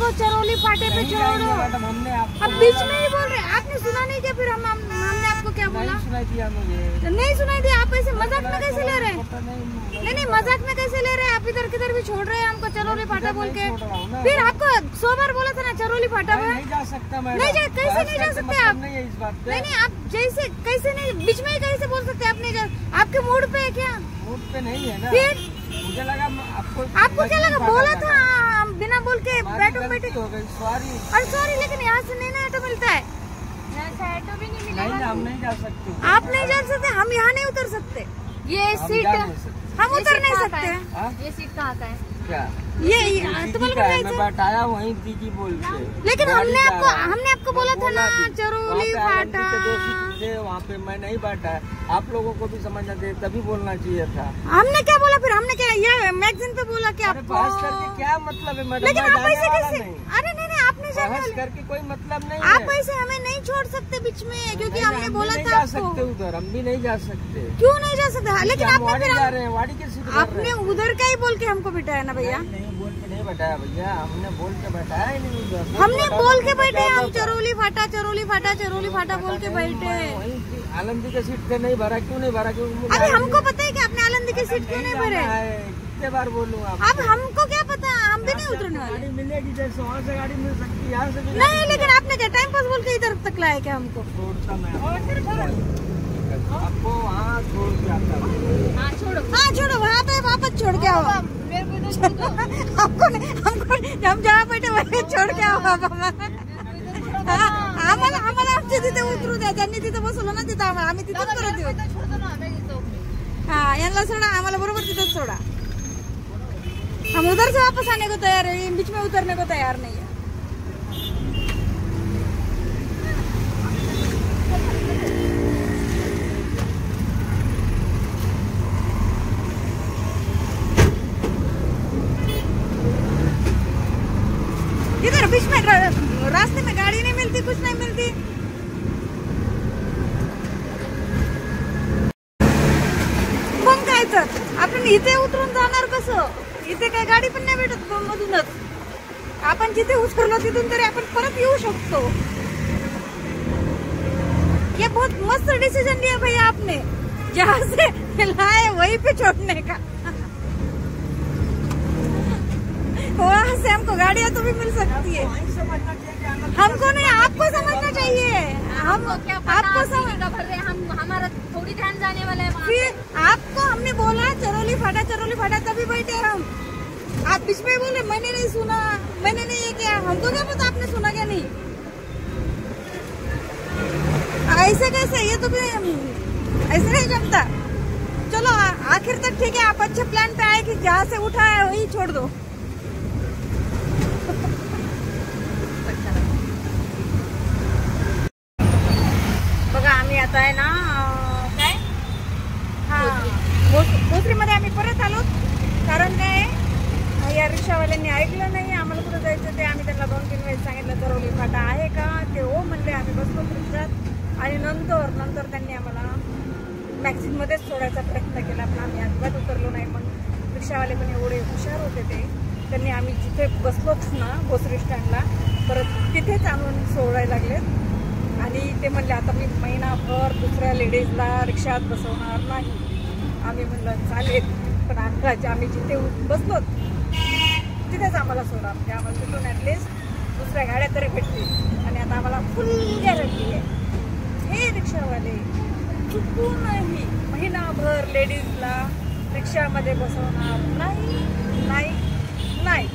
हमको चरौली फाटे पे छोड़ो। मैडम हमने आपको अब बीच में ही बोल रहे, आपने सुना नहीं क्या? फिर हमने आपको क्या बोला? नहीं सुनाई दिया मुझे। नहीं सुनाई दिया। आप ऐसे मजाक में कैसे ले रहे हैं? नहीं मजाक में कैसे ले रहे हैं? आप इधर किधर भी छोड़ रहे हैं हमको चरौली फाटा बोल के। फिर आपको 100 बार बोला था ना चरौली फाटा में। नहीं जा सकता मैडम। नहीं कैसे नहीं जा सकते आप? नहीं है इस बात पे। नहीं आप जैसे कैसे नहीं, बीच में ही कैसे बोल सकते? आप नहीं, आपके मूड पे है क्या? मूड पे नहीं है ना। फिर मुझे लगा आपको क्या लगा? बोला था बिना बोल के बैठो बैठे। सॉरी। और सॉरी, लेकिन यहाँ से नहीं ना ऑटो मिलता है। ऑटो भी नहीं नहीं मिलेगा। हम नहीं जा सकते। आप नहीं जा सकते, हम यहाँ नहीं उतर सकते। ये सीट हम उतर नहीं सकते। ये सीट कहाँ का है? क्या ये तुम्हारे मैं बैठाया वहीं दीदी बोल के। लेकिन हमने आपको बोला था ना चरौली फाटा। वहाँ पे मैं नहीं बैठा है। आप लोगों को भी समझना चाहिए, तभी बोलना चाहिए था। हमने क्या बोला फिर? हमने क्या ये मैगजीन पे बोला कि आपको? बहस करके क्या मतलब है मैडम? लेकिन आप ऐसे कैसे? अरे नहीं आप नहीं जाने बहस वाले। करके कोई मतलब नहीं आप है। ऐसे हमें नहीं छोड़ सकते बीच में, क्योंकि नहीं, हमने बोला नहीं था जा आपको। सकते उधर, हम भी नहीं जा सकते। क्यों नहीं जा सकते? लेकिन आपने वाड़ी जा रहे हैं, वाड़ी की सीट पर आपने उधर का ही बोल के हमको बिठाया ना भैया। नहीं बोल के नहीं बैठाया भैया, हमने बोल के बैठाया ही नहीं उधर। हमने बोल के बैठे, हम चरौली फाटा चरौली फाटा चरौली फाटा बोल के बैठे। आलमदी के सीट पे नहीं भरा। क्यों नहीं भरा? क्योंकि अरे हमको पता है कि आपने आलंदी की सीट क्यों नहीं भरे। कितने बार बोलूँ आप? अब हमको क्या पता, हम भी नहीं उतरने वाले। गाड़ी मिलेगी जैसे वहाँ से गाड़ी मिल सकती है, यहाँ से भी नहीं, लेकिन आपने क्या टाइम पास बोल के इधर तक लाया क्या हमको? छोड़ता मैं आपको वहाँ छोड़ के आता हूँ। हाँ छोड़ो। हाँ छोड़ो, वहाँ पे वापस छोड़ के आओ। मेरे को तो छोड़ दो। हमको हम जहाँ बैठे वहीं छोड़ के आओ आम्हाला आमच्या तिथे उतरू द्या. ज्यांनी तिथे बसवलं ना तिथं आम्ही तिथेच परत येऊ. हा यांना सोडा, आम्हाला बरोबर तिथेच सोडा. हम उधर से वापस आने को तैयार है, बीच में उतरने को तैयार नहीं है. इधर बीच में रास्ते में गाड़ी नहीं मिलती, कुछ नहीं मिलती. मग काय तर आपण इथे उतरून जाणार कसं? इथे काय गाडी पण नाही भेटत मधूनच. आपण जिथे उतरलो तिथून तरी आपण परत येऊ शकतो. ये बहुत मस्त डिसीजन लिया भैया आपने, जहाँ से लाए वहीं पे छोड़ने का. वहाँ से हमको गाड़ियाँ तो भी मिल सकती है. हमको नहीं, आपको समझना चाहिए. हम क्या आपको का भर रहे, हम हमारा थोड़ी ध्यान जाने वाला है. फिर आपको हमने बोला चरौली फाटा तभी बैठे हम. आप बीच में बोले मैंने नहीं सुना, मैंने नहीं ये किया. हमको क्या पता आपने सुना क्या नहीं. ऐसे कैसे? ये तो भी ऐसे नहीं जमता. चलो आखिर तक ठीक है, आप अच्छे प्लान पे आए कि जहाँ से उठा है वही छोड़ दो. बघा आम्ही आता आहे ना काय, हा भोसरीमध्ये आम्ही परत आलो. कारण काय, या रिक्षावाल्यांनी ऐकलं नाही आम्हाला कुठं जायचं ते. आम्ही त्यांना 2-3 वेळेस सांगितलं चरौली फाटा आहे का, ते हो म्हणले. आम्ही बसलो रिक्षात आणि नंतर त्यांनी आम्हाला मॅक्झिनमध्येच सोडायचा प्रयत्न केला, पण आम्ही अजिबात उतरलो नाही. मग रिक्षावाले पण एवढे हुशार होते ते, त्यांनी आम्ही जिथे बसलोच ना भोसरी स्टँडला, परत तिथेच आणून सोडायला लागलेत. आणि ते म्हणले आता मी महिनाभर दुसऱ्या लेडीजला रिक्षात बसवणार नाही. आम्ही म्हणलं चालेल, पण आम्ही जिथे बसलो तिथेच आम्हाला सोडा, म्हणजे आम्हाला तिथून ॲटलिस्ट दुसऱ्या गाड्या तरी भेटतील. आणि आता आम्हाला फुल गॅरंटी आहे, हे रिक्षावाले चुकूनही महिनाभर लेडीजला रिक्षामध्ये बसवणार नाही.